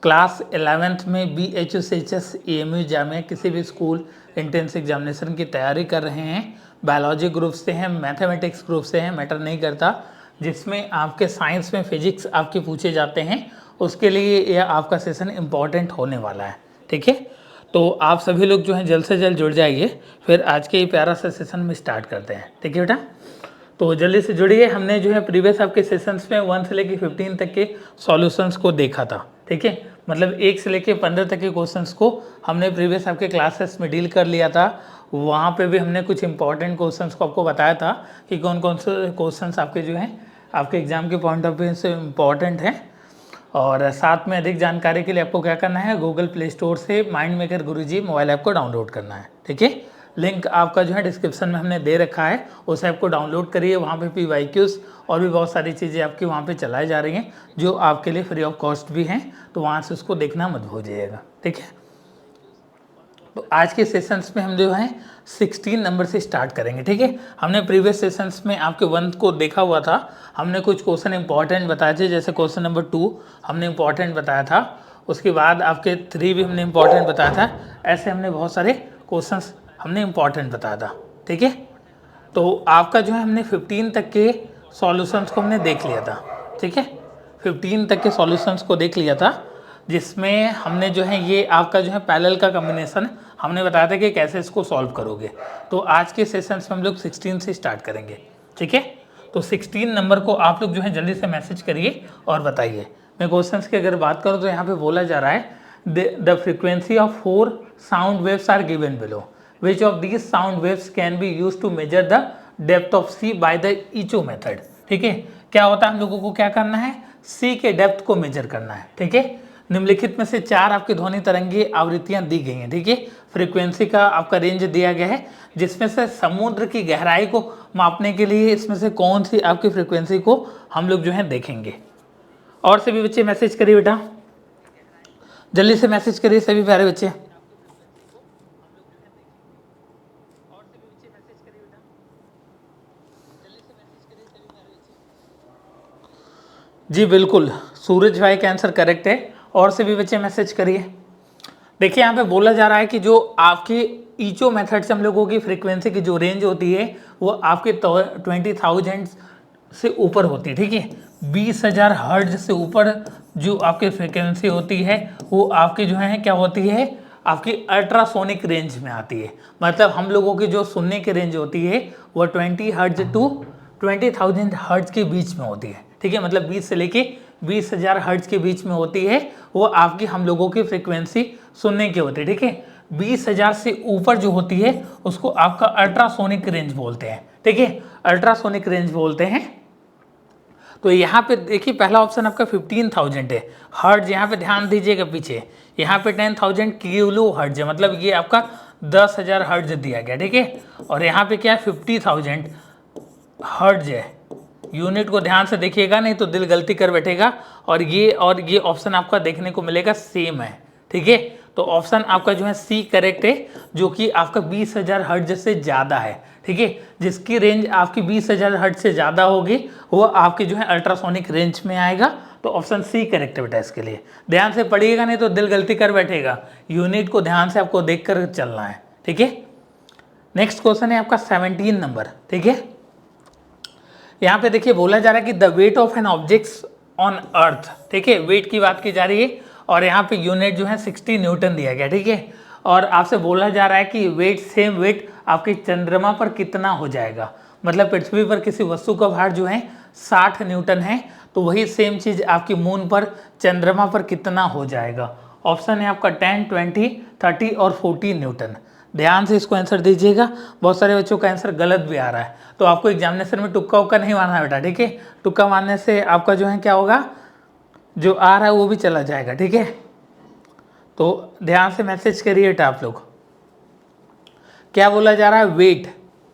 Class 11th में BHUCHS AMU Jamia किसी भी स्कूल एंट्रेंस एग्जामिनेशन की तैयारी कर रहे हैं, बायोलॉजी ग्रुप से हैं, मैथमेटिक्स ग्रुप से हैं, मैटर नहीं करता, जिसमें आपके साइंस में फिजिक्स आपके पूछे जाते हैं, उसके लिए यह आपका सेशन इम्पॉर्टेंट होने वाला है। ठीक है, तो आप सभी लोग जो हैं जल्द से जल्द जुड़ जाइए, फिर आज के ये प्यारा सा सेशन में स्टार्ट करते हैं। ठीक है बेटा, तो जल्दी से जुड़िए। हमने जो है प्रीवियस आपके सेशंस में 1 से लेके 15 तक के सॉल्यूशंस को देखा था। ठीक है, मतलब 1 से लेके 15 तक के क्वेश्चंस को हमने प्रीवियस आपके क्लासेस में डील कर लिया था। वहाँ पे भी हमने कुछ इंपॉर्टेंट क्वेश्चंस को आपको बताया था कि कौन कौन से क्वेश्चंस आपके जो हैं आपके एग्जाम के पॉइंट ऑफ व्यू से इम्पॉर्टेंट हैं। और साथ में अधिक जानकारी के लिए आपको क्या करना है, गूगल प्ले स्टोर से माइंड मेकर गुरुजी मोबाइल ऐप को डाउनलोड करना है। ठीक है, लिंक आपका जो है डिस्क्रिप्शन में हमने दे रखा है, उस ऐप को डाउनलोड करिए। वहाँ पे PYQs और भी बहुत सारी चीज़ें आपकी वहाँ पे चलाई जा रही हैं जो आपके लिए फ्री ऑफ कॉस्ट भी हैं, तो वहाँ से उसको देखना मत भूलिएगा। ठीक है, तो आज के सेशंस में हम जो है 16 नंबर से स्टार्ट करेंगे। ठीक है, हमने प्रीवियस सेशंस में आपके 1 को देखा हुआ था, हमने कुछ क्वेश्चन इंपॉर्टेंट बताए थे, जैसे क्वेश्चन नंबर 2 हमने इंपॉर्टेंट बताया था, उसके बाद आपके 3 भी हमने इंपॉर्टेंट बताया था। ऐसे हमने बहुत सारे क्वेश्चंस हमने इंपॉर्टेंट बताया था। ठीक है, तो आपका जो है हमने 15 तक के सॉल्यूशंस को हमने देख लिया था। ठीक है, 15 तक के सॉल्यूशंस को देख लिया था, जिसमें हमने जो है ये आपका जो है पैरेलल का कॉम्बिनेशन हमने बताया था कि कैसे इसको सॉल्व करोगे। तो आज के सेशंस में हम लोग 16 से स्टार्ट करेंगे। ठीक है, तो 16 नंबर को आप लोग जो है जल्दी से मैसेज करिए और बताइए। मैं क्वेश्चंस की अगर बात करूँ तो यहाँ पे बोला जा रहा है the frequency of 4 sound waves are given below, which of these sound waves can be used to measure the depth of sea by the echo method। ठीक है, क्या होता है, हम लोगों को क्या करना है, सी के डेप्थ को मेजर करना है। ठीक है, निम्नलिखित में से 4 आपकी ध्वनि तरंगीय आवृत्तियां दी गई हैं। ठीक है, फ्रीक्वेंसी का आपका रेंज दिया गया है, जिसमें से समुद्र की गहराई को मापने के लिए इसमें से कौन सी आपकी फ्रीक्वेंसी को हम लोग जो है देखेंगे। और सभी बच्चे मैसेज करिए बेटा, जल्दी से मैसेज करिए सभी प्यारे बच्चे। जी बिल्कुल, सूरज भाई का आंसर करेक्ट है। और से भी बच्चे मैसेज करिए। देखिए यहाँ पे बोला जा रहा है कि जो आपके ईचो मेथड से हम लोगों की फ्रीक्वेंसी की जो रेंज होती है वो आपके 20,000 से ऊपर होती है। ठीक है, 20,000 हर्ट्ज से ऊपर जो आपकी फ्रीक्वेंसी होती है वो आपकी जो है क्या होती है, आपकी अल्ट्रासोनिक रेंज में आती है। मतलब हम लोगों की जो सुनने की रेंज होती है वो 20 हर्ट्ज टू 20,000 हर्ट्ज के बीच में होती है। ठीक है, मतलब 20 से लेके 20,000 हर्ट्ज के बीच में होती है, वो आपकी हम लोगों की फ्रीक्वेंसी सुनने की होती है। ठीक है, 20,000 से ऊपर जो होती है उसको आपका अल्ट्रासोनिक रेंज बोलते हैं। ठीक है, अल्ट्रासोनिक रेंज बोलते हैं। तो यहाँ पे देखिए पहला ऑप्शन आपका 15,000 है हर्ट्ज, यहाँ पे ध्यान दीजिएगा पीछे, यहाँ पे 10,000 किलो हर्ट्ज है, मतलब ये आपका 10,000 हर्ट्ज दिया गया। ठीक है, और यहाँ पे क्या है 50,000 हर्ट्ज है। यूनिट को ध्यान से देखिएगा, नहीं तो दिल गलती कर बैठेगा। और ये ऑप्शन आपका देखने को मिलेगा सेम है। ठीक है, तो ऑप्शन आपका जो है सी करेक्ट है, जो कि आपका 20,000 हर्ट्ज से ज़्यादा है। ठीक है, जिसकी रेंज आपकी 20,000 हर्ट्ज से ज़्यादा होगी वो आपकी जो है अल्ट्रासोनिक रेंज में आएगा। तो ऑप्शन सी करेक्ट है बेटा। इसके लिए ध्यान से पढ़िएगा, नहीं तो दिल गलती कर बैठेगा। यूनिट को ध्यान से आपको देख कर चलना है। ठीक है, नेक्स्ट क्वेश्चन है आपका 17 नंबर। ठीक है, यहाँ पे देखिए बोला जा रहा है कि the weight of an objects on earth. ठीक है, वेट की बात की जा रही है और यहाँ पे यूनिट जो है 60 न्यूटन दिया गया। ठीक है, और आपसे बोला जा रहा है कि वेट सेम वेट आपके चंद्रमा पर कितना हो जाएगा। मतलब पृथ्वी पर किसी वस्तु का भार जो है 60 न्यूटन है, तो वही सेम चीज़ आपकी मून पर चंद्रमा पर कितना हो जाएगा। ऑप्शन है आपका 10, 20, 30 और 40 न्यूटन। ध्यान से इसको आंसर दीजिएगा, बहुत सारे बच्चों का आंसर गलत भी आ रहा है, तो आपको एग्जामिनेशन में तुक्का उक्का नहीं मारना है बेटा। ठीक है, तुक्का मारने से आपका जो है क्या होगा, जो आ रहा है वो भी चला जाएगा। ठीक है, तो ध्यान से मैसेज करिए बेटा आप लोग। क्या बोला जा रहा है,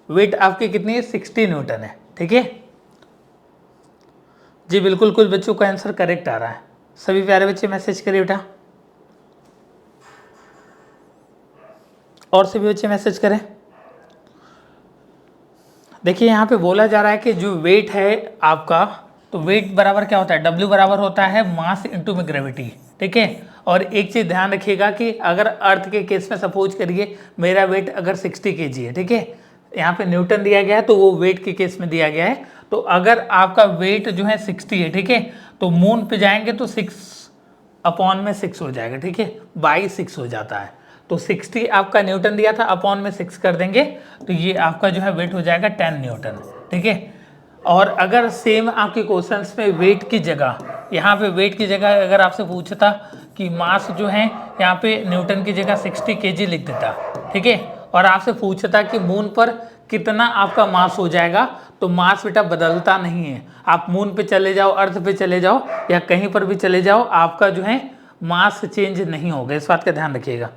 वेट आपकी कितनी है, 60 न्यूटन है। ठीक है जी बिल्कुल, कुछ बच्चों का आंसर करेक्ट आ रहा है। सभी प्यारे बच्चे मैसेज करिए बेटा, और सभी बच्चे मैसेज करें। देखिए यहाँ पे बोला जा रहा है कि जो वेट है आपका, तो वेट बराबर क्या होता है, W बराबर होता है मास इंटू में ग्रेविटी। ठीक है। और एक चीज़ ध्यान रखिएगा कि अगर अर्थ के केस में सपोज करिए मेरा वेट अगर 60 kg है, ठीक है, यहाँ पे न्यूटन दिया गया है तो वो वेट के केस में दिया गया है। तो अगर आपका वेट जो है 60 है, ठीक है, तो मून पे जाएंगे तो 6/6 हो जाएगा, ठीक है, बाई 6 हो जाता है। तो 60 आपका न्यूटन दिया था, अपॉन में 6 कर देंगे तो ये आपका जो है वेट हो जाएगा 10 न्यूटन, ठीक है। और अगर सेम आपके क्वेश्चंस में वेट की जगह, यहाँ पे वेट की जगह अगर आपसे पूछता कि मास जो है यहाँ पे न्यूटन की जगह 60 kg लिख देता, ठीक है, और आपसे पूछता कि मून पर कितना आपका मास हो जाएगा, तो मास बेटा बदलता नहीं है। आप मून पे चले जाओ, अर्थ पे चले जाओ या कहीं पर भी चले जाओ, आपका जो है मास चेंज नहीं होगा, इस बात का ध्यान रखिएगा,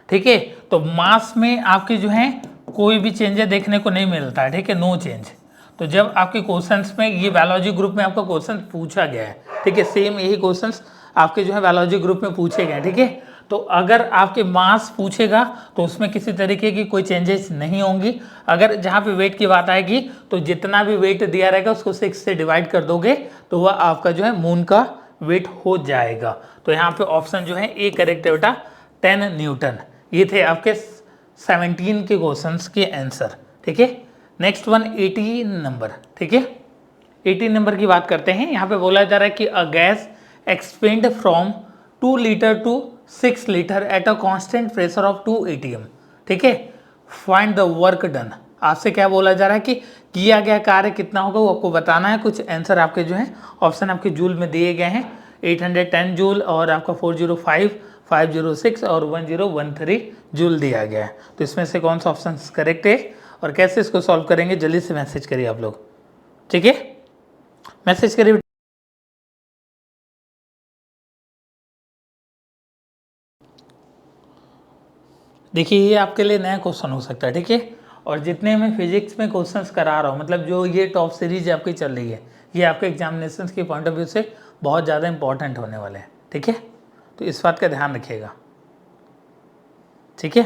ठीक है। तो मास में आपके जो है कोई भी चेंजेस देखने को नहीं मिलता है, ठीक है, नो चेंज। तो जब आपके क्वेश्चंस में ये बायोलॉजी ग्रुप में आपका क्वेश्चन पूछा गया है, ठीक है, सेम यही क्वेश्चंस आपके जो है बायोलॉजी ग्रुप में पूछे गए, ठीक है, तो अगर आपके मास पूछेगा तो उसमें किसी तरीके की कोई चेंजेस नहीं होंगी। अगर जहाँ पे वेट की बात आएगी तो जितना भी वेट दिया रहेगा उसको 6 से डिवाइड कर दोगे तो वह आपका जो है मून का वेट हो जाएगा। तो यहाँ पे ऑप्शन जो है ए करेक्ट है बेटा, 10 न्यूटन। ये थे आपके 17 के क्वेश्चंस के आंसर, ठीक है। नेक्स्ट वन 18 नंबर, ठीक है, 18 नंबर की बात करते हैं। यहाँ पे बोला जा रहा है कि a gas expand from 2 litre to 6 litre at a constant pressure of 2 atm, ठीक है, फाइंड द वर्क डन। आपसे क्या बोला जा रहा है कि किया गया कार्य कितना होगा वो आपको बताना है। कुछ आंसर आपके जो है ऑप्शन आपके जूल में दिए गए हैं, 810 जूल और आपका 405, 506 और 1013 जूल दिया गया है। तो इसमें से कौन सा ऑप्शन करेक्ट है और कैसे इसको सॉल्व करेंगे जल्दी से मैसेज करिए आप लोग, ठीक है, मैसेज करिए। देखिए ये आपके लिए नया क्वेश्चन हो सकता है, ठीक है, और जितने मैं फिजिक्स में क्वेश्चंस करा रहा हूँ, मतलब जो ये टॉप सीरीज आपकी चल रही है, ये आपके एग्जामिनेशन के पॉइंट ऑफ व्यू से बहुत ज़्यादा इंपॉर्टेंट होने वाले हैं, ठीक है, तो इस बात का ध्यान रखिएगा, ठीक है।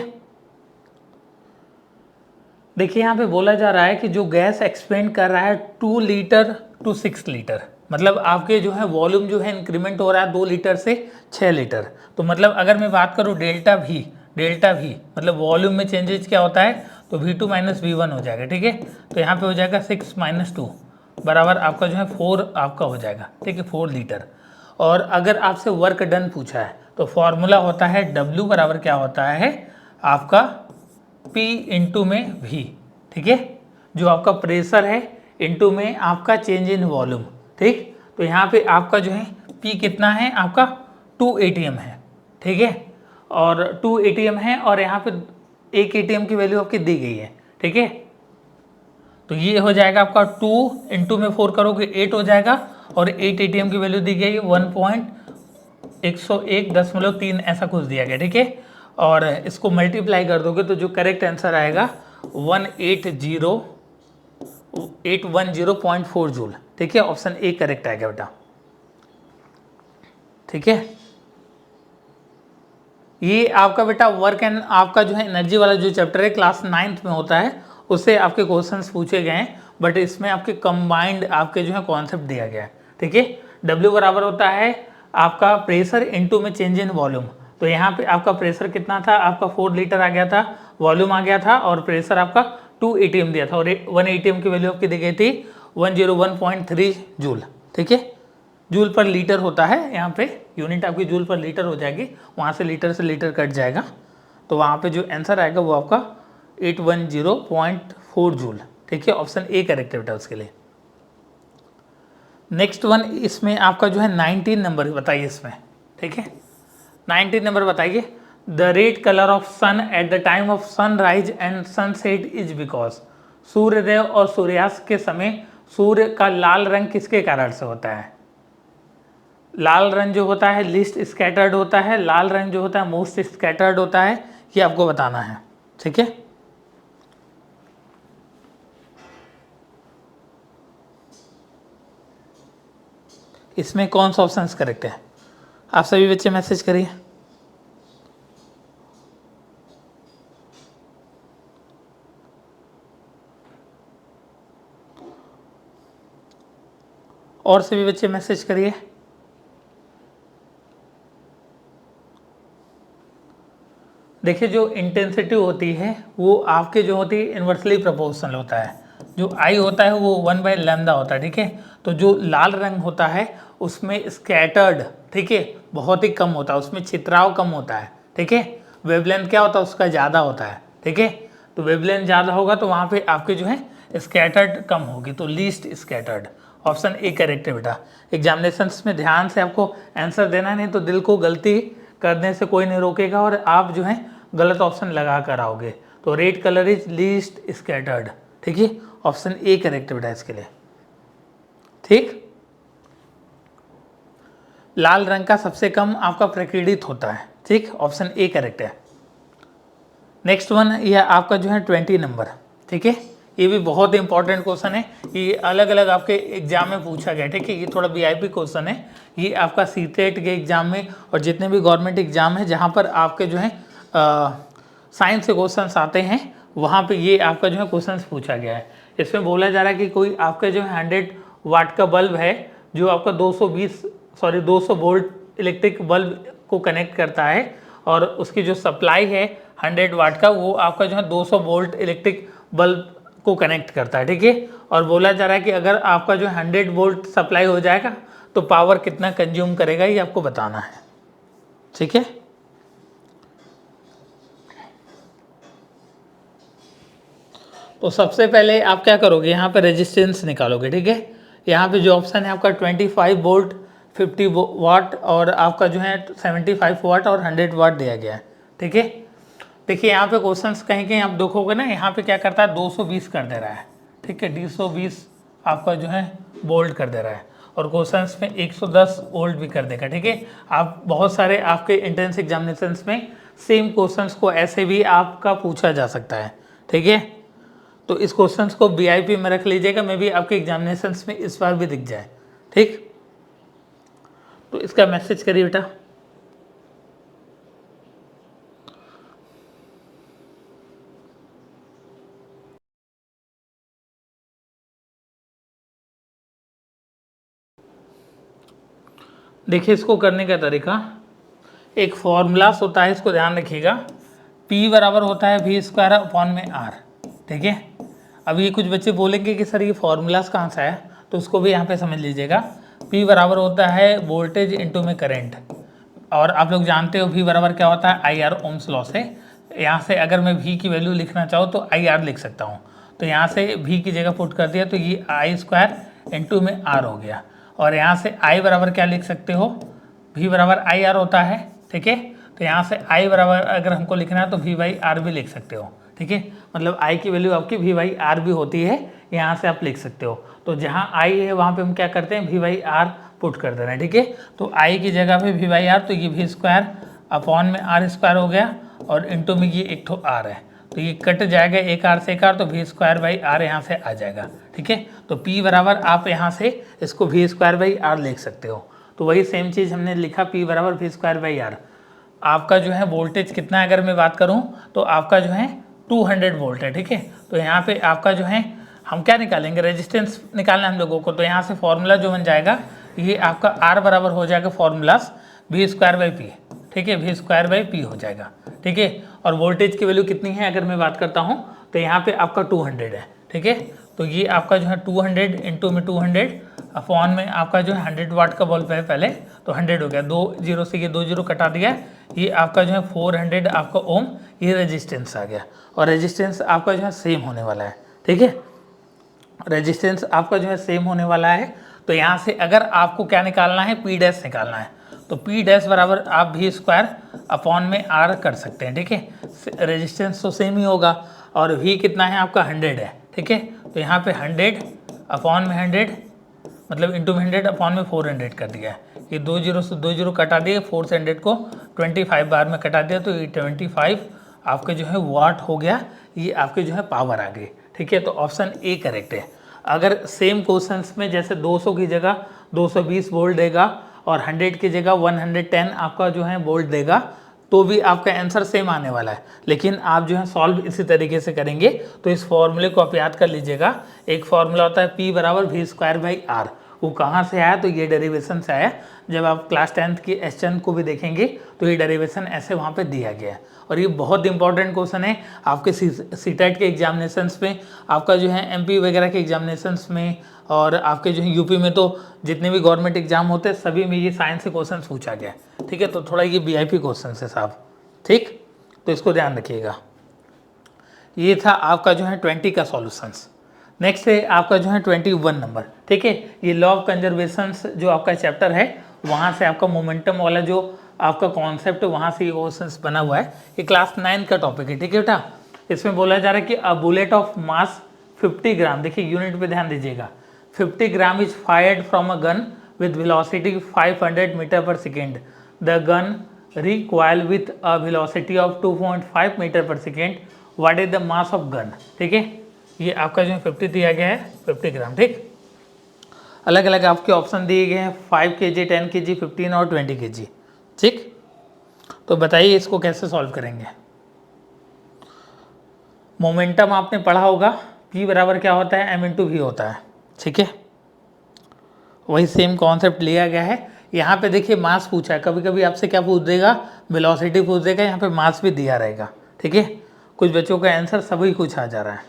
देखिए यहाँ पे बोला जा रहा है कि जो गैस एक्सपेंड कर रहा है 2 लीटर टू 6 लीटर, मतलब आपके जो है वॉल्यूम जो है इंक्रीमेंट हो रहा है 2 लीटर से 6 लीटर। तो मतलब अगर मैं बात करूँ डेल्टा भी मतलब वॉल्यूम में चेंजेस क्या होता है, तो V2 माइनस V1 हो जाएगा, ठीक है। तो यहाँ पे हो जाएगा 6 माइनस 2 बराबर आपका जो है 4 आपका हो जाएगा, ठीक है, 4 लीटर। और अगर आपसे वर्क डन पूछा है तो फॉर्मूला होता है W बराबर क्या होता है आपका P इंटू में V, ठीक है, जो आपका प्रेशर है इंटू में आपका चेंज इन वॉल्यूम, ठीक। तो यहाँ पे आपका जो है P कितना है आपका 2 atm है, ठीक है, और 2 atm है और यहाँ पे 1 atm की वैल्यू आपकी दी गई है, ठीक है। तो ये हो जाएगा आपका 2 इंटू में 4 करोगे 8 हो जाएगा और 8 atm की वैल्यू दी गई 1.101.3 ऐसा कुछ दिया गया, ठीक है। और इसको मल्टीप्लाई कर दोगे तो जो करेक्ट आंसर आएगा 180.4 जूल, ठीक है, ऑप्शन ए करेक्ट आएगा बेटा, ठीक है। ये आपका बेटा वर्क एंड आपका जो है एनर्जी वाला जो चैप्टर है क्लास 9th में होता है, उससे आपके क्वेश्चंस पूछे गए हैं, बट इसमें आपके कंबाइंड आपके जो है कॉन्सेप्ट दिया गया है, ठीक है। W बराबर होता है आपका प्रेशर इनटू में चेंज इन वॉल्यूम। तो यहाँ पे आपका प्रेशर कितना था आपका 4 लीटर आ गया था, वॉल्यूम आ गया था और प्रेशर आपका 2 atm दिया था और 1 atm की वैल्यू आपकी दी गई थी 101.3 जूल, ठीक है। जूल पर लीटर होता है, यहाँ पे यूनिट आपकी जूल पर लीटर हो जाएगी, वहाँ से लीटर कट जाएगा, तो वहाँ पे जो आंसर आएगा वो आपका 810.4 जूल, ठीक है, ऑप्शन ए करेक्ट है बेटा उसके लिए। नेक्स्ट वन इसमें आपका जो है 19 नंबर बताइए इसमें, ठीक है, 19 नंबर बताइए। The red colour of sun at the time of sunrise and sunset is because, सूर्योदय और सूर्यास्त के समय सूर्य का लाल रंग किसके कारण से होता है। लाल रंग जो होता है लिस्ट स्कैटर्ड होता है, लाल रंग जो होता है मोस्ट स्कैटर्ड होता है, ये आपको बताना है, ठीक है। इसमें कौन सा ऑप्शन करेक्ट है, आप सभी बच्चे मैसेज करिए। और सभी बच्चे मैसेज करिए। देखिए जो इंटेंसिटी होती है वो आपके जो होती है इन्वर्सली प्रोपोर्शनल होता है। जो आई होता है वो 1/λ होता है, ठीक है। तो जो लाल रंग होता है उसमें स्कैटर्ड, ठीक है, बहुत ही कम होता है, उसमें छितराव कम होता है, ठीक है। वेवलेंथ क्या होता है उसका ज़्यादा होता है, ठीक है। तो वेवलेंथ ज़्यादा होगा तो वहाँ पे आपके जो है स्कैटर्ड कम होगी, तो least scattered. Option A correct है बेटा। एग्जामिनेशंस में ध्यान से आपको आंसर देना, नहीं तो दिल को गलती करने से कोई नहीं रोकेगा और आप जो है गलत ऑप्शन लगा कर आओगे। तो red colour is least scattered, ठीक है। ऑप्शन ए करेक्ट बेटा इसके लिए, ठीक। लाल रंग का सबसे कम आपका प्रकीर्णित होता है, ठीक। ऑप्शन ए करेक्ट है। नेक्स्ट वन यह आपका जो है 20 नंबर, ठीक है। ये भी बहुत इंपॉर्टेंट क्वेश्चन है, ये अलग अलग आपके एग्जाम में पूछा गया, ठीक है। ये थोड़ा वीआईपी क्वेश्चन है, ये आपका सीटेट के एग्जाम में और जितने भी गवर्नमेंट एग्जाम है जहाँ पर आपके जो है साइंस के क्वेश्चन आते हैं वहाँ पे ये आपका जो है क्वेश्चन पूछा गया है। इसमें बोला जा रहा है कि कोई आपका जो है 100 वाट का बल्ब है जो आपका 200 वोल्ट इलेक्ट्रिक बल्ब को कनेक्ट करता है और उसकी जो सप्लाई है 100 वाट का वो आपका जो है 200 वोल्ट इलेक्ट्रिक बल्ब को कनेक्ट करता है, ठीक है। और बोला जा रहा है कि अगर आपका जो 100 वोल्ट सप्लाई हो जाएगा तो पावर कितना कंज्यूम करेगा ये आपको बताना है, ठीक है। तो सबसे पहले आप क्या करोगे, यहाँ पे रेजिस्टेंस निकालोगे, ठीक है। यहाँ पे जो ऑप्शन है आपका 25 वोल्ट, 50 वाट और आपका जो है 75 वाट और 100 वाट दिया गया है, ठीक है। देखिए यहाँ पे क्वेश्चंस कहीं कहीं आप देखोगे ना, यहाँ पे क्या करता है 220 कर दे रहा है, ठीक है। 220 आपका जो है वोल्ट कर दे रहा है और क्वेश्चंस में 110 वोल्ट भी कर देगा, ठीक है। आप बहुत सारे आपके एंट्रेंस एग्जामिनेशंस में सेम क्वेश्चंस को ऐसे भी आपका पूछा जा सकता है, ठीक है। तो इस क्वेश्चंस को वीआईपी में रख लीजिएगा, मे बी आपके एग्जामिनेशंस में इस बार भी दिख जाए, ठीक। तो इसका मैसेज करिए बेटा। देखिए इसको करने का तरीका, एक फॉर्मूलास होता है, इसको ध्यान रखिएगा। P बराबर होता है V² अपॉन में R, ठीक है। अब ये कुछ बच्चे बोलेंगे कि सर ये फॉर्मूलास कहाँ से आया, तो उसको भी यहाँ पे समझ लीजिएगा। P बराबर होता है वोल्टेज इंटू में करंट, और आप लोग जानते हो V बराबर क्या होता है IR, ओम्स लॉ से। यहाँ से अगर मैं V की वैल्यू लिखना चाहूँ तो IR लिख सकता हूँ, तो यहाँ से V की जगह पुट कर दिया तो ये I² इंटू में R हो गया। और यहाँ से I बराबर क्या लिख सकते हो, V बराबर IR होता है, ठीक है। तो यहाँ से I बराबर अगर हमको लिखना है तो V/R भी लिख सकते हो, ठीक है। मतलब I की वैल्यू आपकी V/R भी होती है, यहाँ से आप लिख सकते हो। तो जहाँ I है वहाँ पे हम क्या करते हैं V/R पुट कर दे रहे हैं, ठीक है। तो I की जगह पे V/R, तो ये V² अपॉन में R² हो गया और इंटू में ये एक ठो R है, तो ये कट जाएगा एक R से एक R, तो V²/R यहाँ से आ जाएगा, ठीक है। तो P बराबर आप यहाँ से इसको V²/R लिख सकते हो। तो वही सेम चीज़ हमने लिखा, P बराबर V²/R। आपका जो है वोल्टेज कितना है अगर मैं बात करूँ तो आपका जो है 200 वोल्ट है, ठीक है। तो यहाँ पे आपका जो है हम क्या निकालेंगे, रेजिस्टेंस निकालना है हम लोगों को। तो यहाँ से फॉर्मूला जो बन जाएगा ये आपका R बराबर हो जाएगा फॉर्मूलास V²/P, ठीक है। V²/P हो जाएगा, ठीक है। और वोल्टेज की वैल्यू कितनी है अगर मैं बात करता हूँ तो यहाँ पे आपका 200 है, ठीक है। तो ये आपका जो है 200 इंटू में 200 अपॉन में आपका जो है 100 वाट का बल्ब है पहले, तो 100 हो गया, 2 जीरो से ये 2 जीरो कटा दिया, ये आपका जो है 400 आपका ओम, ये रेजिस्टेंस आ गया। और रेजिस्टेंस आपका जो है सेम होने वाला है, ठीक है। रेजिस्टेंस आपका जो है सेम होने वाला है। तो यहाँ से अगर आपको क्या निकालना है, P' निकालना है, तो P' बराबर आप V² अपॉन में R कर सकते हैं, ठीक है। रेजिस्टेंस तो सेम ही होगा और V कितना है आपका 100 है, ठीक है। तो यहाँ पे 100 अपॉन में 100 मतलब इंटू में 100 अपॉन में 400 कर दिया है। ये 2 जीरो से 2 जीरो कटा दिए, 4 से 100 को 25 बार में कटा दिया, तो ये 25 आपके जो है वाट हो गया, ये आपके जो है पावर आ गई, ठीक है। तो ऑप्शन ए करेक्ट है। अगर सेम क्वेश्चंस में जैसे 200 की जगह 220 वोल्ट देगा और 100 की जगह 110 आपका जो है वोल्ट देगा तो भी आपका आंसर सेम आने वाला है। लेकिन आप जो है सॉल्व इसी तरीके से करेंगे। तो इस फॉर्मूले को आप याद कर लीजिएगा। एक फॉर्मूला होता है P बराबर V²/R, वो कहाँ से आया, तो ये डेरिवेशन से आया। जब आप क्लास 10th की एसचन को भी देखेंगे तो ये डेरिवेशन ऐसे वहाँ पे दिया गया है। और ये बहुत इंपॉर्टेंट क्वेश्चन है आपके सीटेट के एग्जामिनेशंस में, आपका जो है एमपी वगैरह के एग्जामिनेशंस में, और आपके जो है यूपी में तो जितने भी गवर्नमेंट एग्जाम होते हैं सभी में ये साइंस से क्वेश्चन पूछा गया है। ठीक है, तो थोड़ा ये वीआईपी क्वेश्चन है साहब। ठीक, तो इसको ध्यान रखिएगा। ये था आपका जो है 20 का सॉल्यूशंस। नेक्स्ट है आपका जो है 21 नंबर। ठीक है, ये लॉ ऑफ कंजर्वेशन जो आपका चैप्टर है वहाँ से आपका मोमेंटम वाला जो आपका कॉन्सेप्ट वहाँ से ये क्वेश्चन बना हुआ है। ये क्लास 9 का टॉपिक है। ठीक है बेटा, इसमें बोला जा रहा है कि अ बुलेट ऑफ मास 50 ग्राम, देखिए यूनिट पे ध्यान दीजिएगा, 50 gram is fired from a gun with velocity 500 metre per second. The gun recoil with a velocity of 2.5 metre per second. What is the mass of gun. ठीक है, ये आपका जो है 50 दिया गया है, 50 ग्राम। ठीक, अलग अलग आपके ऑप्शन दिए गए हैं, 5 kg, 10 kg, 15 और 20 kg। ठीक, तो बताइए इसको कैसे सॉल्व करेंगे। मोमेंटम आपने पढ़ा होगा, P बराबर क्या होता है, m/v होता है। ठीक है, वही सेम कॉन्सेप्ट लिया गया है। यहाँ पे देखिए मास पूछा है, कभी कभी आपसे क्या पूछ देगा, वेलोसिटी पूछ देगा, यहाँ पे मास भी दिया रहेगा। ठीक है, कुछ बच्चों का आंसर सभी कुछ आ जा रहा है,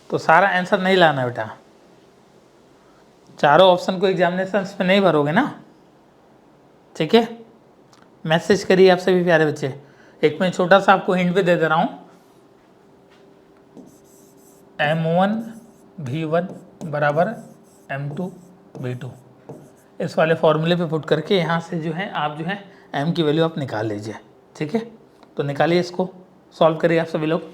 तो सारा आंसर नहीं लाना बेटा, चारों ऑप्शन को एग्जामिनेशन में नहीं भरोगे ना। ठीक है, मैसेज करिए आप सभी प्यारे बच्चे। एक मैं छोटा सा आपको हिंट भी दे दे रहा हूँ, m1v1 बराबर m2v2, इस वाले फॉर्मूले पे पुट करके यहाँ से जो है आप जो है m की वैल्यू आप निकाल लीजिए। ठीक है, तो निकालिए, इसको सॉल्व करिए आप सभी लोग।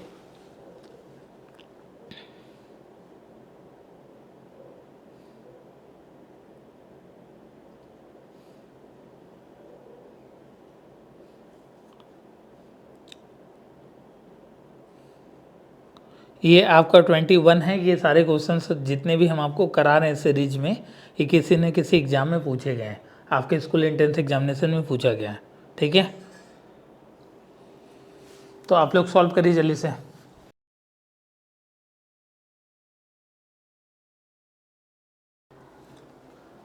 ये आपका 21 है। ये सारे क्वेश्चंस जितने भी हम आपको करा रहे हैं सीरीज में, ये किसी न किसी एग्जाम में पूछे गए हैं, आपके स्कूल एंट्रेंस एग्जामिनेशन में पूछा गया है। ठीक है, तो आप लोग सॉल्व करिए जल्दी से।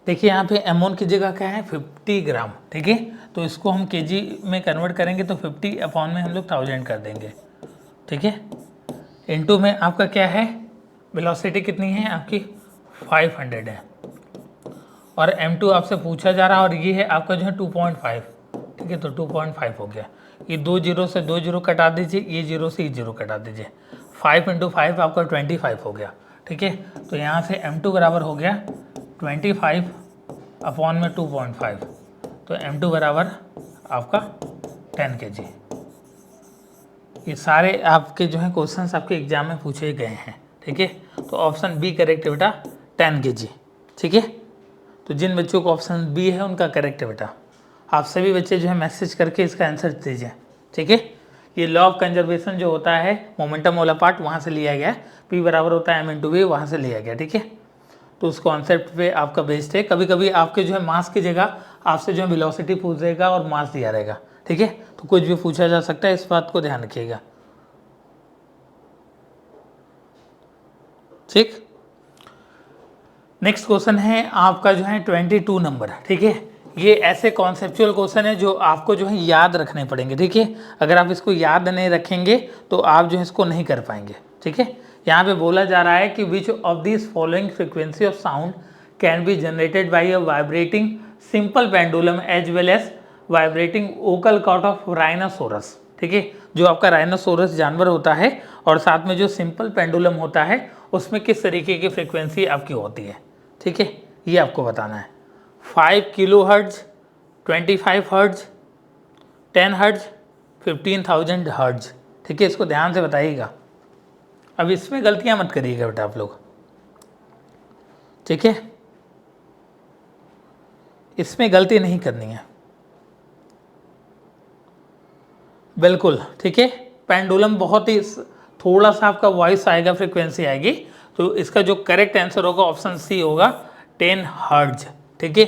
देखिए यहाँ पे m1 की जगह क्या है, 50 ग्राम। ठीक है, तो इसको हम kg में कन्वर्ट करेंगे तो 50 अपॉन में हम लोग 1000 कर देंगे। ठीक है, इनटू में आपका क्या है, वेलोसिटी कितनी है आपकी 500 है, और m2 आपसे पूछा जा रहा है, और ये है आपका जो है 2.5। ठीक है, तो 2.5 हो गया। ये 2 जीरो से 2 जीरो कटा दीजिए, ये जीरो से ये जीरो कटा दीजिए, 5 × 5 आपका 25 हो गया। ठीक है, तो यहाँ से m2 बराबर हो गया 25 अपॉन में 2.5, तो m2 बराबर आपका 10 kg। ये सारे आपके जो है क्वेश्चंस आपके एग्जाम में पूछे गए हैं। ठीक है, तो ऑप्शन बी करेक्ट है बेटा, 10 kg। ठीक है, तो जिन बच्चों को ऑप्शन बी है उनका करेक्ट है बेटा। आप सभी बच्चे जो है मैसेज करके इसका आंसर दीजिए। ठीक है, ये लॉ ऑफ कंजर्वेशन जो होता है मोमेंटम वाला पार्ट वहाँ से लिया गया, P बराबर होता है m/v, वहाँ से लिया गया। ठीक है, तो उस कॉन्सेप्ट पे आपका बेस्ड है। कभी कभी आपके जो है मास की जगह आपसे जो है वेलोसिटी पूछ देगा और मास दिया रहेगा। ठीक है, तो कुछ भी पूछा जा सकता है, इस बात को ध्यान रखिएगा। ठीक, नेक्स्ट क्वेश्चन है आपका जो है 22 नंबर। ठीक है, ये ऐसे कॉन्सेप्चुअल क्वेश्चन है जो आपको जो है याद रखने पड़ेंगे। ठीक है, अगर आप इसको याद नहीं रखेंगे तो आप जो है इसको नहीं कर पाएंगे। ठीक है, यहाँ पे बोला जा रहा है कि which of this following frequency of sound can be generated by a vibrating simple pendulum as well as vibrating vocal cord of rhinoceros. ठीक है, जो आपका राइनोसोरस जानवर होता है और साथ में जो सिंपल पेंडुलम होता है उसमें किस तरीके की फ्रीक्वेंसी आपकी होती है। ठीक है, ये आपको बताना है। 5 किलोहर्ट्ज, 25 हर्ट्ज, 10 हर्ट्ज, 15,000 हर्ट्ज। ठीक है, इसको ध्यान से बताइएगा। अब इसमें गलतियां मत करिएगा बेटा आप लोग। ठीक है, इसमें गलती नहीं करनी है बिल्कुल। ठीक है, पेंडुलम बहुत ही थोड़ा सा आपका वॉइस आएगा, फ्रीक्वेंसी आएगी, तो इसका जो करेक्ट आंसर होगा ऑप्शन सी होगा 10 हर्ट्ज। ठीक है,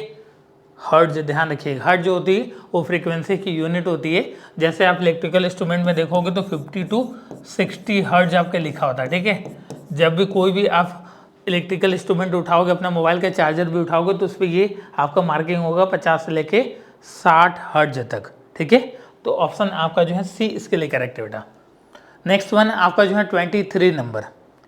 हर्ट्ज ध्यान रखिएगा। हर्ट्ज जो होती है वो फ्रीक्वेंसी की यूनिट होती है। जैसे आप इलेक्ट्रिकल इंस्ट्रूमेंट में देखोगे तो 50 to 60 हर्ट्ज आपके लिखा होता है। ठीक है, जब भी कोई भी आप इलेक्ट्रिकल इंस्ट्रूमेंट उठाओगे, अपना मोबाइल का चार्जर भी उठाओगे, तो उस पर ये आपका मार्किंग होगा 50 से लेके 60 हर्ट्ज तक। ठीक है, तो ऑप्शन आपका जो है सी इसके लिए करेक्ट है बेटा। नेक्स्ट वन आपका जो है 23 नंबर,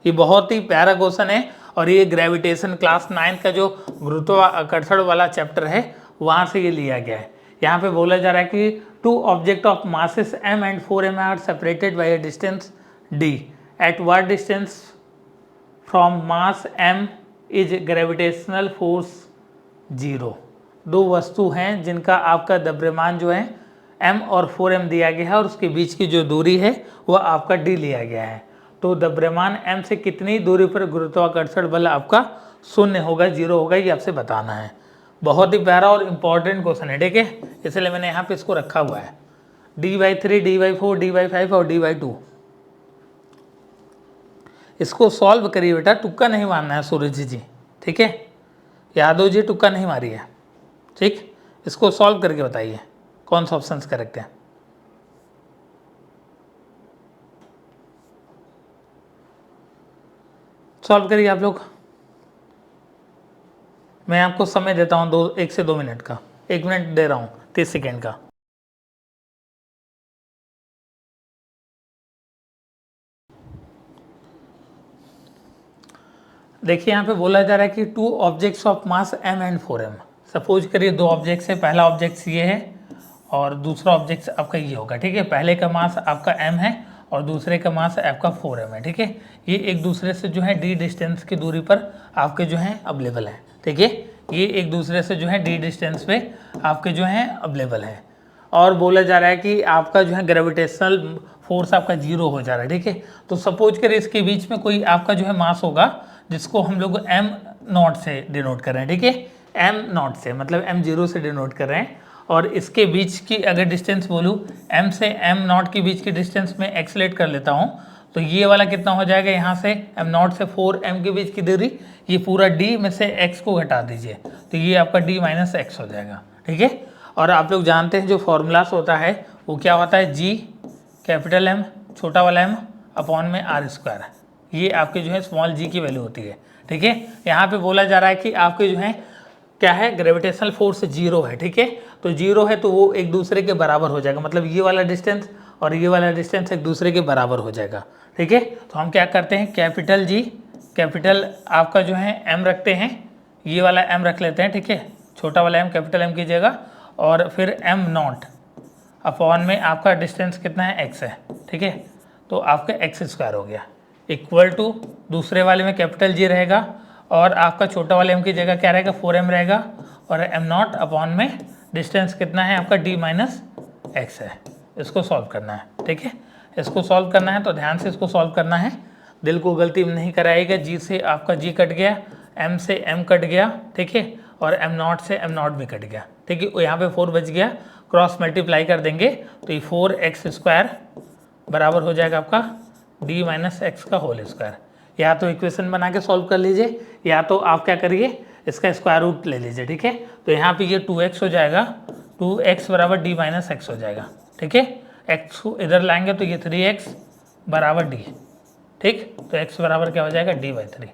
ये बहुत ही प्यारा क्वेश्चन है और ये ग्रेविटेशन क्लास 9 का जो गुरुत्वाकर्षण वाला चैप्टर है वहाँ से ये लिया गया है। यहाँ पे बोला जा रहा है कि two object of masses m and 4m are separated by a distance d, at what distance from mass m is gravitational force 0। दो वस्तु हैं जिनका आपका द्रव्यमान जो है m और 4m दिया गया है और उसके बीच की जो दूरी है वह आपका d लिया गया है। तो द्रव्यमान m से कितनी दूरी पर गुरुत्वाकर्षण बल आपका 0 होगा, 0 होगा, ये आपसे बताना है। बहुत ही प्यारा और इम्पॉर्टेंट क्वेश्चन है, ठीक है, इसलिए मैंने यहाँ पे इसको रखा हुआ है। d/3, d/4, d/5 और d/2, इसको सॉल्व करिए बेटा, तुक्का नहीं मारना है सूरज जी, ठीक है, यादव जी तुक्का नहीं मारी है, ठीक। इसको सॉल्व करके बताइए कौन सा ऑप्शन करेक्ट है। सॉल्व करिए आप लोग, मैं आपको समय देता हूँ 1 से 2 मिनट का, 1 मिनट दे रहा हूँ 30 सेकेंड का। देखिए यहाँ पे बोला जा रहा है कि two objects of mass m and 4m। Suppose करिए दो ऑब्जेक्ट्स है, पहला ऑब्जेक्ट ये है और दूसरा ऑब्जेक्ट आपका ये होगा, ठीक है। पहले का मास आपका m है और दूसरे का मास आपका 4m है, ठीक है। ये एक दूसरे से जो है d डिस्टेंस की दूरी पर आपके जो है अवेलेबल है, ठीक है। ये एक दूसरे से जो है d डिस्टेंस पे आपके जो है अवेलेबल है और बोला जा रहा है कि आपका जो है ग्रेविटेशनल फोर्स आपका 0 हो जा रहा है, ठीक है। तो सपोज करिए इसके बीच में कोई आपका जो है मास होगा जिसको हम लोग m0 से डिनोट कर रहे हैं, ठीक है, m0 से मतलब m0 से डिनोट कर रहे हैं। और इसके बीच की अगर डिस्टेंस बोलूँ m से m0 के बीच की डिस्टेंस में एक्सलेट कर लेता हूँ, तो ये वाला कितना हो जाएगा, यहाँ से m0 से 4m के बीच की दूरी, ये पूरा d में से x को घटा दीजिए तो ये आपका d माइनस x हो जाएगा, ठीक है। और आप लोग जानते हैं जो फॉर्मूलास होता है वो क्या होता है, g कैपिटल M छोटा वाला m अपॉन में r², ये आपके जो है स्मॉल g की वैल्यू होती है, ठीक है। यहाँ पे बोला जा रहा है कि आपके जो है क्या है, ग्रेविटेशनल फोर्स 0 है, ठीक है। तो 0 है तो वो एक दूसरे के बराबर हो जाएगा, मतलब ये वाला डिस्टेंस और ये वाला डिस्टेंस एक दूसरे के बराबर हो जाएगा, ठीक है। तो हम क्या करते हैं, कैपिटल G कैपिटल आपका जो है M रखते हैं, ये वाला M रख लेते हैं, ठीक है, छोटा वाला M कैपिटल M कीजिएगा और फिर m0 अपॉन में आपका डिस्टेंस कितना है x है, ठीक है। तो आपका x² हो गया इक्वल टू दूसरे वाले में कैपिटल G रहेगा और आपका छोटा वाले m की जगह क्या रहेगा, 4m रहेगा और m0 अपॉन में डिस्टेंस कितना है आपका d माइनस x है। इसको सॉल्व करना है, ठीक है, इसको सॉल्व करना है तो ध्यान से इसको सॉल्व करना है, दिल को गलती नहीं कराएगा। g से आपका g कट गया, m से m कट गया, ठीक है, और m0 से m0 भी कट गया, ठीक है। यहाँ पे 4 बच गया, क्रॉस मल्टीप्लाई कर देंगे तो ये 4x² बराबर हो जाएगा आपका d माइनस एक्स का होल स्क्वायर। या तो इक्वेशन बना के सॉल्व कर लीजिए या तो आप क्या करिए, इसका स्क्वायर रूट ले लीजिए, ठीक है। तो यहाँ पे ये 2x हो जाएगा, 2x बराबर d माइनस एक्स हो जाएगा, ठीक है। x को इधर लाएंगे तो ये 3x बराबर d, ठीक। तो x बराबर क्या हो जाएगा, d/3,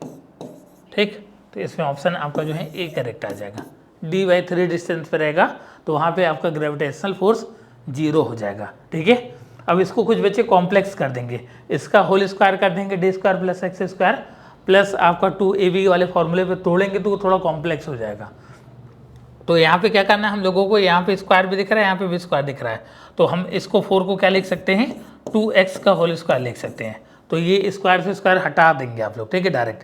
ठीक। तो इसमें ऑप्शन आपका जो है ए करेक्ट आ जाएगा। d/3 डिस्टेंस पे रहेगा तो वहाँ पे आपका ग्रेविटेशनल फोर्स 0 हो जाएगा, ठीक है। अब इसको कुछ बच्चे कॉम्प्लेक्स कर देंगे, इसका होल स्क्वायर कर देंगे d² प्लस x² प्लस आपका 2ab वाले फॉर्मूले पे तोड़ेंगे तो थोड़ा कॉम्प्लेक्स हो जाएगा। तो यहाँ पे क्या करना है हम लोगों को, यहाँ पे स्क्वायर भी दिख रहा है, यहाँ पे भी स्क्वायर दिख रहा है, तो हम इसको 4 को क्या लिख सकते हैं, 2x का होल स्क्वायर लिख सकते हैं। तो ये स्क्वायर से स्क्वायर हटा देंगे आप लोग, ठीक है, डायरेक्ट।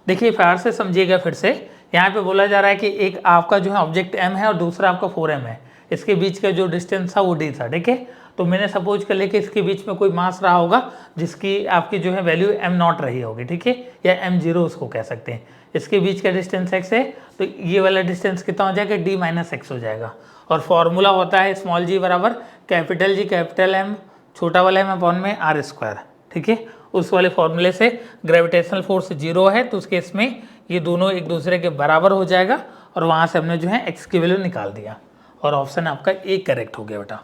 देखिए प्यार से समझिएगा फिर से, यहाँ पे बोला जा रहा है कि एक आपका जो है ऑब्जेक्ट m है और दूसरा आपका 4m है, इसके बीच का जो डिस्टेंस था वो d था, ठीक है। तो मैंने सपोज कर लिया कि इसके बीच में कोई मास रहा होगा जिसकी आपकी जो है वैल्यू m0 रही होगी, ठीक है, या m0 उसको कह सकते हैं। इसके बीच का डिस्टेंस x है तो ये वाला डिस्टेंस कितना हो जाएगा, d माइनस एक्स हो जाएगा। और फॉर्मूला होता है स्मॉल g बराबर कैपिटल G कैपिटल M छोटा वाला m अपॉन में r², ठीक है। उस वाले फॉर्मूले से ग्रेविटेशनल फोर्स 0 है तो उस केस में ये दोनों एक दूसरे के बराबर हो जाएगा और वहाँ से हमने जो है x की वैल्यू निकाल दिया और ऑप्शन आपका ए करेक्ट हो गया बेटा।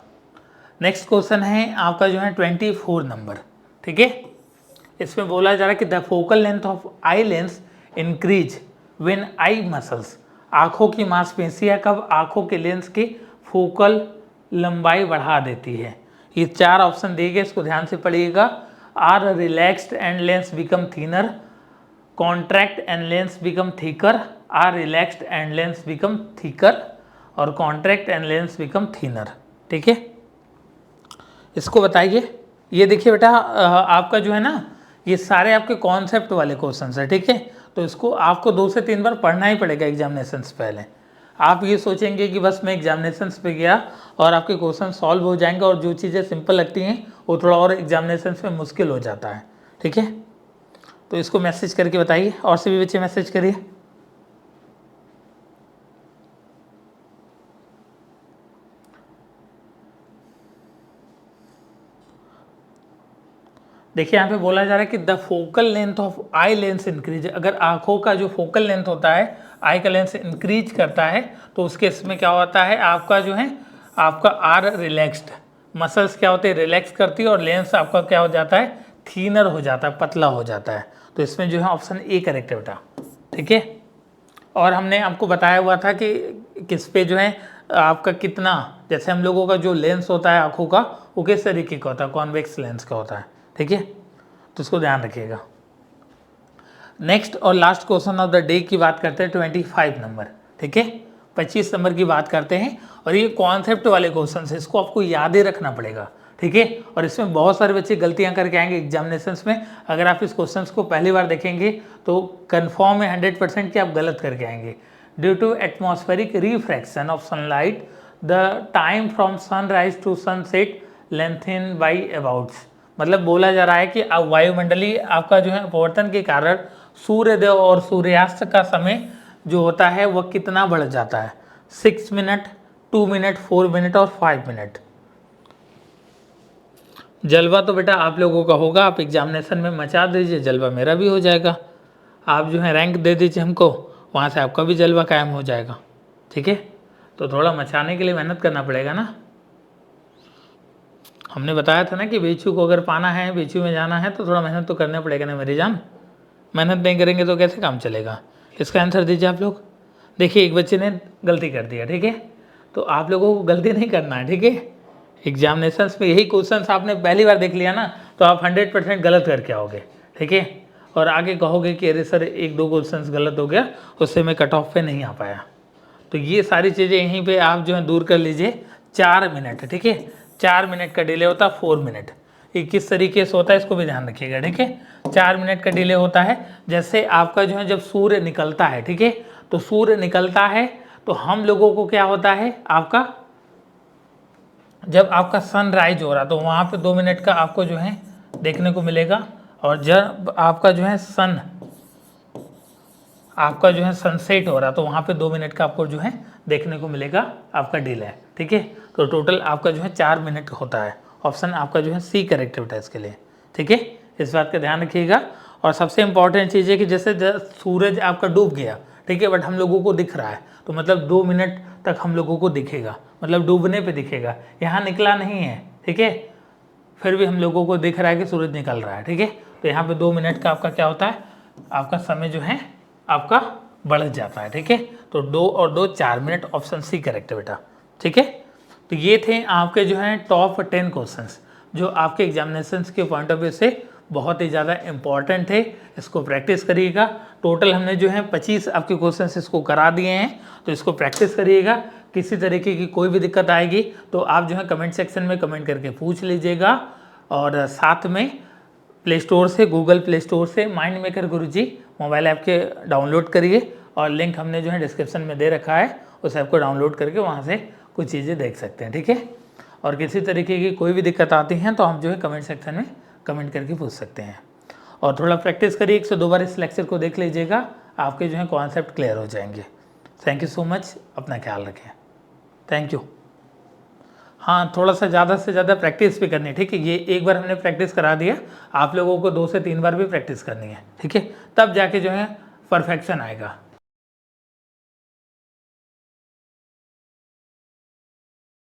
नेक्स्ट क्वेश्चन है आपका जो है 24 नंबर, ठीक है। इसमें बोला जा रहा है कि the focal length of eye lens increase when eye muscles, आँखों की मांसपेशियाँ कब आँखों के लेंस की फोकल लंबाई बढ़ा देती है। ये 4 ऑप्शन दिए गए, इसको ध्यान से पढ़िएगा। Are relaxed and lens become thinner, contract and lens become thicker, are relaxed and lens become thicker, और contract and lens become thinner. ठीक है, इसको बताइए। ये देखिए बेटा, आपका जो है ना, ये सारे आपके कॉन्सेप्ट वाले क्वेश्चन है। ठीक है, तो इसको आपको 2 से 3 बार पढ़ना ही पड़ेगा एग्जामिनेशन से पहले। आप ये सोचेंगे कि बस मैं एग्जामिनेशन पे गया और आपके क्वेश्चन सॉल्व हो जाएंगे, और जो चीज़ें सिंपल लगती हैं वो थोड़ा और एग्जामिनेशन में मुश्किल हो जाता है। ठीक है, तो इसको मैसेज करके बताइए, और सभी बच्चे मैसेज करिए। देखिए यहाँ पे बोला जा रहा है कि the focal length of eye lens increase, अगर आंखों का जो फोकल लेंथ होता है आई का लेंस इंक्रीज करता है तो उस केस में क्या होता है, आपका जो है आपका आर रिलैक्स्ड, मसल्स क्या होते हैं रिलैक्स करती है, और लेंस आपका क्या हो जाता है थीनर हो जाता है, पतला हो जाता है। तो इसमें जो है ऑप्शन ए करेक्ट है बेटा। ठीक है, और हमने आपको बताया हुआ था कि किस पे जो है आपका कितना, जैसे हम लोगों का जो लेंस होता है आंखों का वो किस तरीके का होता है, कॉन्वेक्स लेंस का होता है। ठीक है, तो इसको ध्यान रखिएगा। नेक्स्ट और last question of the day की बात करते हैं, 25 नंबर। ठीक है, 25 नंबर की बात करते हैं, और ये कॉन्सेप्ट वाले क्वेश्चन है, इसको आपको याद ही रखना पड़ेगा। ठीक है, और इसमें बहुत सारे बच्चे गलतियां करके आएंगे एग्जामिनेशंस में। अगर आप इस क्वेश्चन को पहली बार देखेंगे तो कन्फर्म है 100% कि आप गलत करके आएंगे। Due to atmospheric refraction of sunlight the time from sunrise to sunset lengthen by abouts, मतलब बोला जा रहा है कि वायुमंडलीय आपका जो है अपवर्तन के कारण सूर्योदय और सूर्यास्त का समय जो होता है वह कितना बढ़ जाता है, 6 मिनट, 2 मिनट, 4 मिनट और 5 मिनट। जलवा तो बेटा आप लोगों का होगा, आप एग्जामिनेशन में मचा दीजिए, जलवा मेरा भी हो जाएगा। आप जो है रैंक दे दीजिए हमको, वहाँ से आपका भी जलवा कायम हो जाएगा। ठीक है, तो थोड़ा मचाने के लिए मेहनत करना पड़ेगा ना। हमने बताया था ना कि बेचू को अगर पाना है, बेचू में जाना है तो थोड़ा मेहनत तो करना पड़ेगा ना मेरी जान। मेहनत नहीं करेंगे तो कैसे काम चलेगा। इसका आंसर दीजिए आप लोग। देखिए एक बच्चे ने गलती कर दिया। ठीक है, तो आप लोगों को गलती नहीं करना है। ठीक है, एग्जामिनेशंस में यही क्वेश्चन आपने पहली बार देख लिया ना तो आप 100% गलत करके आओगे। ठीक है, और आगे कहोगे कि अरे सर 1-2 क्वेश्चन गलत हो गया, उससे मैं कट ऑफ पे नहीं आ पाया। तो ये सारी चीज़ें यहीं पे आप जो है दूर कर लीजिए। 4 मिनट, ठीक है, 4 मिनट का डिले होता है, 4 मिनट। ये किस तरीके से होता है इसको भी ध्यान रखिएगा। ठीक है, 4 मिनट का डिले होता है। जैसे आपका जो है जब सूर्य निकलता है, ठीक है, तो सूर्य निकलता है तो हम लोगों को क्या होता है, आपका जब आपका सनराइज हो रहा तो वहाँ पे 2 मिनट का आपको जो है देखने को मिलेगा, और जब आपका जो है आपका जो है सनसेट हो रहा तो वहाँ पे 2 मिनट का आपको जो है देखने को मिलेगा आपका डिले। ठीक है, तो टोटल आपका जो है 4 मिनट होता है। ऑप्शन आपका जो है सी करेक्ट होता है इसके लिए। ठीक है, इस बात का ध्यान रखिएगा। और सबसे इंपॉर्टेंट चीज़ है कि जैसे सूरज आपका डूब गया, ठीक है, बट हम लोगों को दिख रहा है, तो मतलब 2 मिनट तक हम लोगों को दिखेगा, मतलब डूबने पे दिखेगा, यहाँ निकला नहीं है। ठीक है, फिर भी हम लोगों को दिख रहा है कि सूरज निकल रहा है। ठीक है, तो यहाँ पे 2 मिनट का आपका क्या होता है, आपका समय जो है आपका बढ़ जाता है। ठीक है, तो 2 और 2 4 मिनट, ऑप्शन सी करेक्ट है बेटा। ठीक है, तो ये थे आपके जो हैं टॉप 10 क्वेश्चंस जो आपके एग्जामिनेशंस के पॉइंट ऑफ व्यू से बहुत ही ज़्यादा इंपॉर्टेंट थे। इसको प्रैक्टिस करिएगा। टोटल हमने जो है 25 आपके क्वेश्चंस इसको करा दिए हैं, तो इसको प्रैक्टिस करिएगा। किसी तरीके की कोई भी दिक्कत आएगी तो आप जो है कमेंट सेक्शन में कमेंट करके पूछ लीजिएगा। और साथ में प्ले स्टोर से, गूगल प्ले स्टोर से माइंड मेकर गुरुजी मोबाइल ऐप के डाउनलोड करिए, और लिंक हमने जो है डिस्क्रिप्शन में दे रखा है, उस ऐप को डाउनलोड करके वहाँ से कुछ चीज़ें देख सकते हैं। ठीक है, और किसी तरीके की कोई भी दिक्कत आती है तो हम जो है कमेंट सेक्शन में कमेंट करके पूछ सकते हैं। और थोड़ा प्रैक्टिस करिए, 1 से 2 बार इस लेक्चर को देख लीजिएगा, आपके जो है कॉन्सेप्ट क्लियर हो जाएंगे। थैंक यू सो मच, अपना ख्याल रखें। Thank you. हाँ, थोड़ा सा ज़्यादा से ज़्यादा प्रैक्टिस भी करनी है। ठीक है, ये एक बार हमने प्रैक्टिस करा दिया, आप लोगों को 2 से 3 बार भी प्रैक्टिस करनी है। ठीक है, तब जाके जो है परफेक्शन आएगा।